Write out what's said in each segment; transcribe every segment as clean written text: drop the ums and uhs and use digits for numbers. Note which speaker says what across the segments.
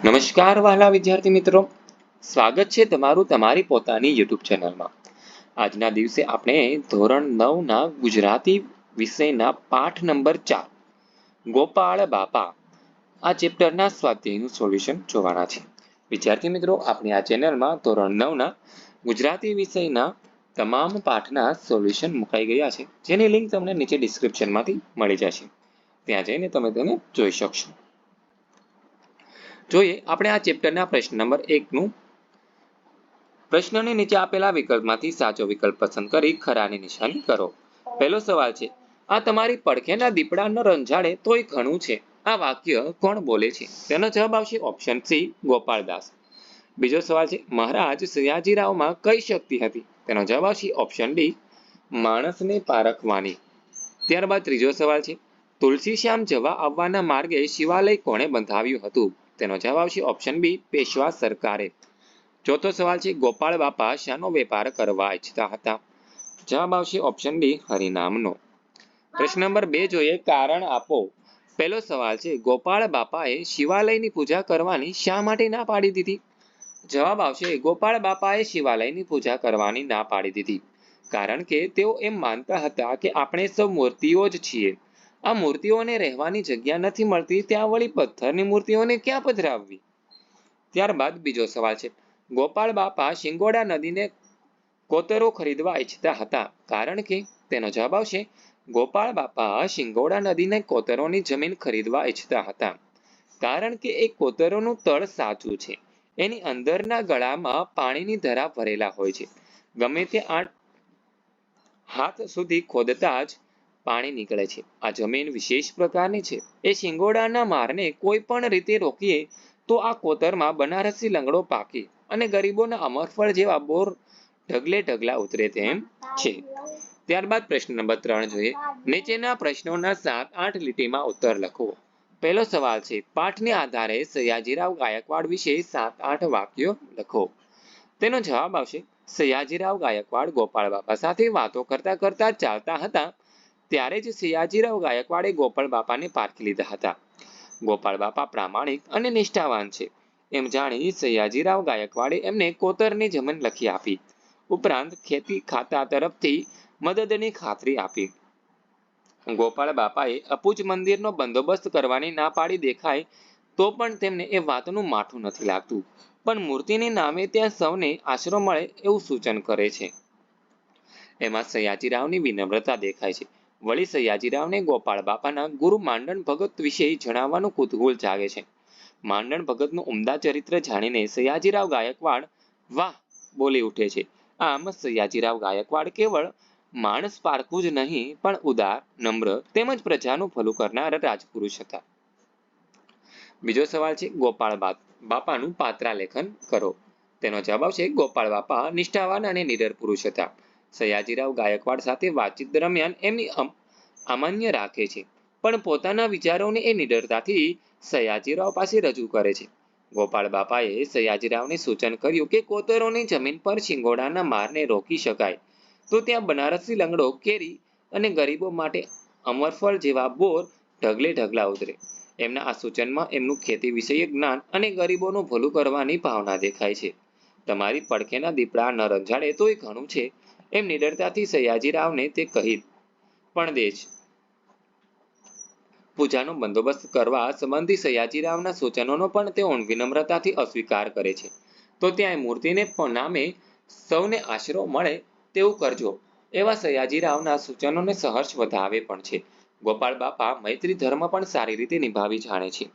Speaker 1: નમસ્કાર વહાલા વિદ્યાર્થી મિત્રો, સ્વાગત છે તમારું તમારી પોતાની યુટ્યુબ ચેનલમાં. આજના દિવસે આપણે ધોરણ 9ના ગુજરાતી વિષયના પાઠ નંબર 4 ગોપાળ બાપા આ ચેપ્ટરના સ્વાધ્યાયનું સોલ્યુશન જોવાના છે. વિદ્યાર્થી મિત્રો, આપણે આ ચેનલમાં ધોરણ 9ના ગુજરાતી વિષયના તમામ પાઠના સોલ્યુશન મુકાઈ ગયા છે, જેની લિંક તમને નીચે ડિસ્ક્રિપ્શનમાંથી મળી જશે. ત્યાં જઈને તમે તેને જોઈ શકશો. જોઈએ આપણે આ ચેપ્ટરના પ્રશ્ન નંબર 1નું. પ્રશ્નની નીચે આપેલા વિકલ્પમાંથી સાચો વિકલ્પ પસંદ કરી ખરાની નિશાની કરો. પહેલો સવાલ છે, આ તમારી પડખેના દીપડા ન રંજાડે તોય ઘણું છે. આ વાક્ય કોણ બોલે છે? તેનો જવાબ આવશે ઓપ્શન સી, ગોપાળદાસ. બીજો સવાલ છે, મહારાજ સયાજીરાવમાં કઈ શક્તિ હતી? તેનો જવાબ આવશે ઓપ્શન ડી, માણસને પારખવાની. ત્યારબાદ ત્રીજો સવાલ છે, તુલસી શ્યામ જવા આવવાના માર્ગે શિવાલય કોણે બંધાવ્યું હતું? તેનો જવાબ આવશે ઓપ્શન બી, પેશવા સરકારે. ચોથો સવાલ છે, ગોપાળ બાપા શાનો વેપાર કરવા ઈચ્છતા હતા? જવાબ આવશે ઓપ્શન ડી, હરિનામનો. પ્રશ્ન નંબર 2 જોઈએ, કારણ આપો. પહેલો સવાલ છે, ગોપાળ બાપાએ શિવાલયની પૂજા કરવાની શા માટે ના પાડી દીધી? જવાબ આવશે, ગોપાળ બાપાએ શિવાલયની પૂજા કરવાની ના પાડી દીધી કારણ કે તેઓ એમ માનતા હતા કે આપણે સૌ મૂર્તિઓ જ છીએ. આ મૂર્તિઓને રહેવાની જગ્યા નથી મળતી, ત્યાં વળી પથ્થરની મૂર્તિઓને ક્યાં પધરાવવી? ત્યારબાદ બીજો સવાલ છે, ગોપાળ બાપા શિંગોડા નદીને કોતરો ખરીદવા ઈચ્છતા હતા કારણ કે? તેનો જવાબ આવશે, ગોપાળ બાપા શિંગોડા નદીને કોતરોની જમીન ખરીદવા ઈચ્છતા હતા કારણ કે એ કોતરોનું તળ સાચું છે. એની અંદરના ગળામાં પાણીની ધરા ભરેલા હોય છે. ગમે તે 8 હાથ સુધી ખોદતા જ પાણી નીકળે છે. આ જમીન વિશેષ પ્રકારની છે. એ શિંગોડાના મારને કોઈ પણ રીતે રોકીએ તો આ કોતરમાં બનારસી લંગડો પાકે અને ગરીબોના અમરફળ જેવા બોર ઢગલે ઢગલા ઉતરે તેમ છે. ત્યારબાદ પ્રશ્ન નંબર 3 જોઈએ, નીચેના પ્રશ્નોના 7-8 લીટીમાં ઉત્તર લખો. પહેલો સવાલ છે, પાઠને આધારે સયાજીરાવ ગાયકવાડ વિશે 7-8 વાક્યો લખો. તેનો જવાબ આવશે, સયાજીરાવ ગાયકવાડ ગોપાળ બાપા સાથે વાતો કરતા કરતા ચાલતા હતા ત્યારે જ સયાજીરાવ ગાયકવાડે ગોપાળ બાપાને પારખી લીધા હતા. ગોપાળ બાપા પ્રામાણિક અને નિષ્ઠાવાન છે એમ જાણી સયાજીરાવ ગાયકવાડે એમને કોતરની જમીન લખી આપી. ઉપરાંત ખેતી ખાતા તરફથી મદદની ખાતરી આપી. ગોપાળ બાપાએ અપુજ મંદિરનો બંદોબસ્ત કરવાની ના પાડી દેખાય તો પણ તેમને એ વાતનું માઠું નથી લાગતું, પણ મૂર્તિને નામે ત્યાં સૌને આશરો મળે એવું સૂચન કરે છે. એમાં સયાજીરાવની વિનમ્રતા દેખાય છે. વળી સયાજીરાવને ગોપાળ બાપાના ગુરુ માંડણ ભગત વિશે જણાવવાનું કુતૂહલ જાગે છે. માંડણ ભગતનું ઉમદા ચરિત્ર જાણીને સયાજીરાવ ગાયકવાડ વાહ બોલી ઉઠે છે. આમ સયાજીરાવ ગાયકવાડ કેવળ માણસ પારખું જ નહીં પણ ઉદાર, નમ્ર તેમજ પ્રજાનું ભલું કરનાર રાજપુરુષ હતા. બીજો સવાલ છે, ગોપાળ બાપાનું પાત્રાલેખન કરો. તેનો જવાબ આવશે, ગોપાળ બાપા નિષ્ઠાવાન અને નિડર પુરુષ હતા. સયાજીરાવ ગાયકવાડ સાથે વાતચીત દરમિયાન એમની અમાન્ય રાખે છે, પણ પોતાના વિચારોને એ નિડરતાથી સયાજીરાવ પાસે રજૂ કરે છે. ગોપાળ બાપાએ સયાજીરાવને સૂચન કર્યું કે કોતરોની જમીન પર શિંગોડાના મારને રોકી શકાય તો ત્યાં બનારસી લંગડો, કેરી અને ગરીબો માટે અમરફળ જેવા બોર ઢગલે ઢગલા ઉતરે. એમના આ સૂચનમાં એમનું ખેતી વિષયક જ્ઞાન અને ગરીબોનું ભલું કરવાની ભાવના દેખાય છે. તમારી પડખેના દીપડા ન રંજાડે તોય ઘણું છે એમ નિડરતાથી સયાજીરાવને તે કહી પણ દે છે. પૂજાનો બંદોબસ્ત કરવા સંબંધી સયાજીરાવના સૂચનોનો પણ તેઓ વિનમ્રતાથી અસ્વીકાર કરે છે. તો ત્યાં મૂર્તિને નામે સૌને આશરો મળે તેવું કરજો એવા સયાજીરાવના સૂચનોને સહર્ષ વધાવે પણ છે. ગોપાળ બાપા મૈત્રી ધર્મ પણ સારી રીતે નિભાવી જાણે છે.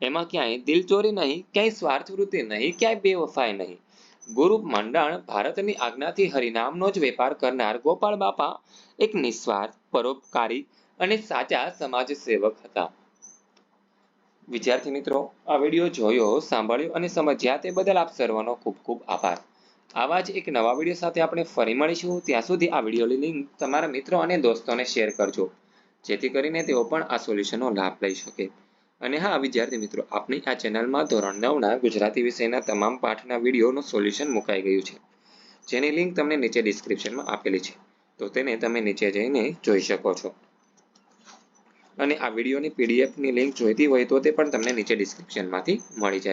Speaker 1: એમાં ક્યાંય દિલચોરી નહીં, ક્યાંય સ્વાર્થ વૃત્તિ નહીં, ક્યાંય બેવફાઈ નહીં. ગુરુ મંડાણ ભારતની આજ્ઞાથી હરિનામનો જ વેપાર કરનાર ગોપાળ બાપા એક નિસ્વાર્થ, પરોપકારી અને સાચા સમાજ સેવક હતા. વિદ્યાર્થી મિત્રો, આ વિડીયો જોયો, સાંભળ્યો અને સમજ્યા તે બદલ આપ સર્વનો ખૂબ ખૂબ આભાર. આવા જ એક નવા વિડીયો સાથે આપણે ફરી મળીશું. ત્યાં સુધી આ વિડીયોની લિંક તમારા મિત્રો અને દોસ્તોને શેર કરજો, જેથી કરીને તેઓ પણ આ સોલ્યુશનનો લાભ લઈ શકે. અને હા વિદ્યાર્થી મિત્રો, આપણી આ ચેનલમાં ધોરણ 9ના ગુજરાતી વિષયના તમામ પાઠના વિડીયોનું સોલ્યુશન મુકાઈ ગયું છે, જેની લિંક તમને નીચે ડિસ્ક્રિપ્શનમાં આપેલી છે, તો તેને તમે નીચે જઈને જોઈ શકો છો. અને આ વિડીયોની પીડીએફની લિંક જોઈતી હોય તો તે પણ તમને નીચે ડિસ્ક્રિપ્શનમાંથી મળી જાય.